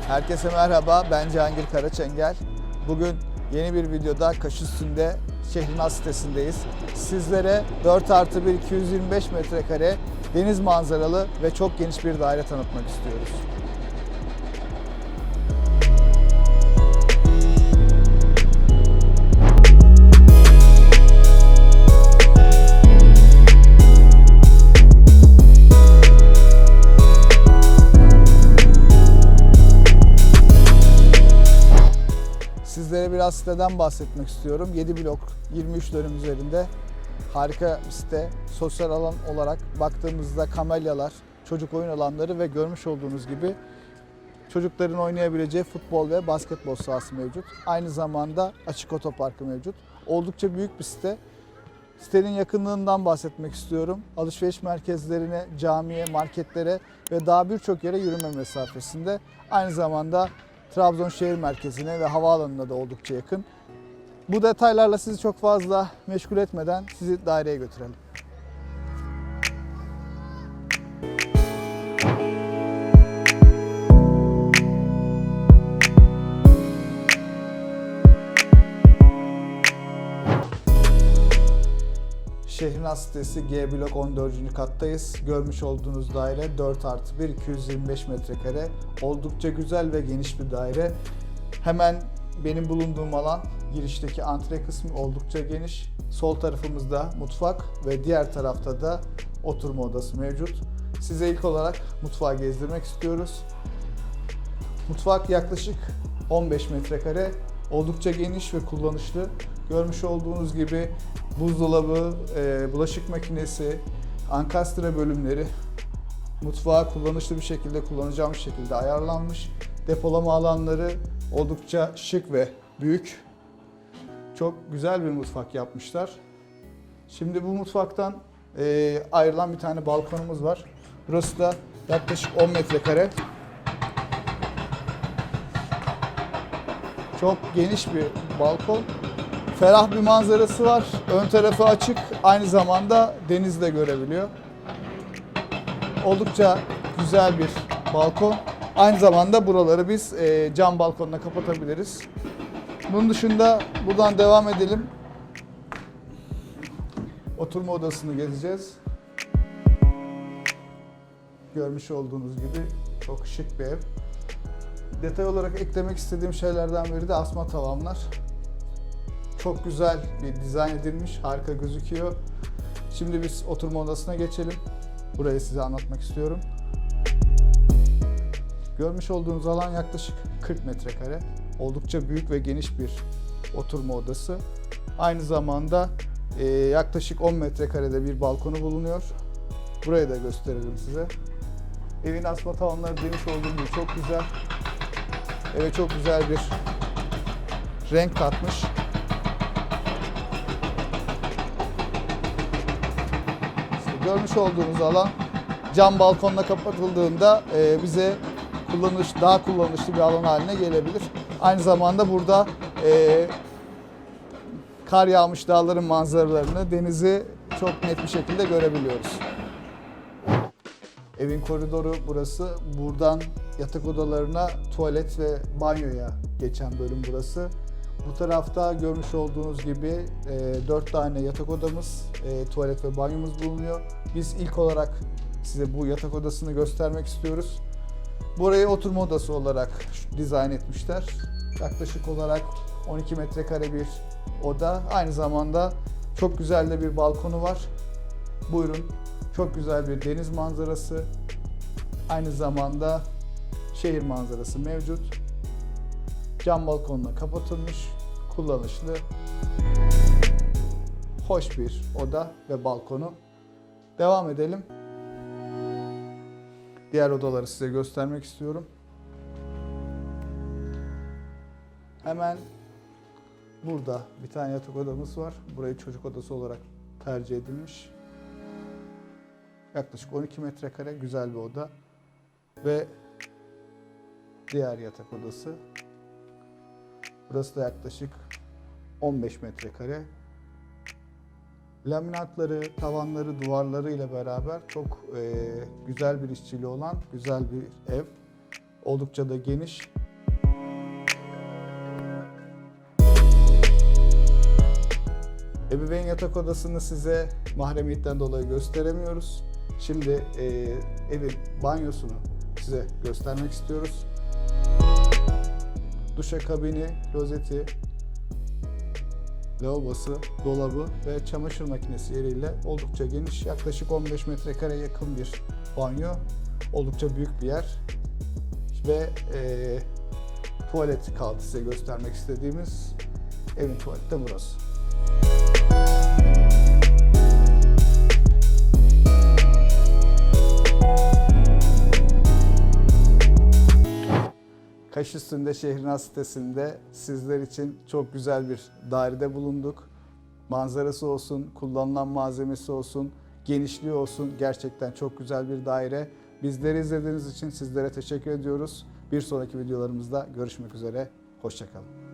Herkese merhaba, ben Cihangir Karaçengel. Bugün yeni bir videoda Kaşüstü'nde Şehrinaz sitesindeyiz. Sizlere 4+1 225 metrekare deniz manzaralı ve çok geniş bir daire tanıtmak istiyoruz. Sizlere biraz siteden bahsetmek istiyorum. 7 blok, 23 dönüm üzerinde harika bir site. Sosyal alan olarak baktığımızda kamelyalar, çocuk oyun alanları ve görmüş olduğunuz gibi çocukların oynayabileceği futbol ve basketbol sahası mevcut. Aynı zamanda açık otoparkı mevcut. Oldukça büyük bir site. Sitenin yakınlığından bahsetmek istiyorum. Alışveriş merkezlerine, camiye, marketlere ve daha birçok yere yürüme mesafesinde. Aynı zamanda Trabzon şehir merkezine ve havaalanına da oldukça yakın. Bu detaylarla sizi çok fazla meşgul etmeden sizi daireye götürelim. Şehrinaz sitesi G blok 14. kattayız. Görmüş olduğunuz daire 4+1 225 metrekare. Oldukça güzel ve geniş bir daire. Hemen benim bulunduğum alan, girişteki antre kısmı oldukça geniş. Sol tarafımızda mutfak ve diğer tarafta da oturma odası mevcut. Size ilk olarak mutfağı gezdirmek istiyoruz. Mutfak yaklaşık 15 metrekare. Oldukça geniş ve kullanışlı. Görmüş olduğunuz gibi buzdolabı, bulaşık makinesi, ankastre bölümleri mutfağa kullanışlı bir şekilde, kullanacağımız şekilde ayarlanmış. Depolama alanları oldukça şık ve büyük. Çok güzel bir mutfak yapmışlar. Şimdi bu mutfaktan ayrılan bir tane balkonumuz var. Burası da yaklaşık 10 metrekare. Çok geniş bir balkon. Ferah bir manzarası var. Ön tarafı açık. Aynı zamanda denizi de görebiliyor. Oldukça güzel bir balkon. Aynı zamanda buraları biz cam balkonla kapatabiliriz. Bunun dışında buradan devam edelim. Oturma odasını gezeceğiz. Görmüş olduğunuz gibi çok şık bir ev. Detay olarak eklemek istediğim şeylerden biri de asma tavanlar. Çok güzel bir dizayn edilmiş, harika gözüküyor. Şimdi biz oturma odasına geçelim. Burayı size anlatmak istiyorum. Görmüş olduğunuz alan yaklaşık 40 metrekare. Oldukça büyük ve geniş bir oturma odası. Aynı zamanda yaklaşık 10 metrekarede bir balkonu bulunuyor. Burayı da gösterelim size. Evin asma tavanları demiş olduğum gibi çok güzel. Eve çok güzel bir renk katmış. Görmüş olduğunuz alan cam balkonla kapatıldığında bize daha kullanışlı bir alan haline gelebilir. Aynı zamanda burada kar yağmış dağların manzaralarını, denizi çok net bir şekilde görebiliyoruz. Evin koridoru burası. Buradan yatak odalarına, tuvalet ve banyoya geçen bölüm burası. Bu tarafta görmüş olduğunuz gibi 4 tane yatak odamız, tuvalet ve banyomuz bulunuyor. Biz ilk olarak size bu yatak odasını göstermek istiyoruz. Burayı oturma odası olarak dizayn etmişler. Yaklaşık olarak 12 metrekare bir oda. Aynı zamanda çok güzel de bir balkonu var. Buyurun. Çok güzel bir deniz manzarası. Aynı zamanda şehir manzarası mevcut. Cam balkonla kapatılmış, kullanışlı, hoş bir oda ve balkonu. Devam edelim. Diğer odaları size göstermek istiyorum. Hemen burada bir tane yatak odamız var. Burayı çocuk odası olarak tercih edilmiş. Yaklaşık 12 metrekare güzel bir oda. Ve diğer yatak odası. Burası da yaklaşık 15 metrekare. Laminatları, tavanları, duvarları ile beraber çok güzel bir işçiliği olan güzel bir ev. Oldukça da geniş. Ebeveyn yatak odasını size mahremiyetten dolayı gösteremiyoruz. Şimdi evin banyosunu size göstermek istiyoruz. Duşakabini, klozeti, lavabosu, dolabı ve çamaşır makinesi yeriyle oldukça geniş, yaklaşık 15 metrekareye yakın bir banyo. Oldukça büyük bir yer ve tuvalet kaldı size göstermek istediğimiz. Evin tuvaleti de burası. Kaşüstü'nde Şehrinaz sitesinde sizler için çok güzel bir dairede bulunduk. Manzarası olsun, kullanılan malzemesi olsun, genişliği olsun, gerçekten çok güzel bir daire. Bizleri izlediğiniz için sizlere teşekkür ediyoruz. Bir sonraki videolarımızda görüşmek üzere, hoşça kalın.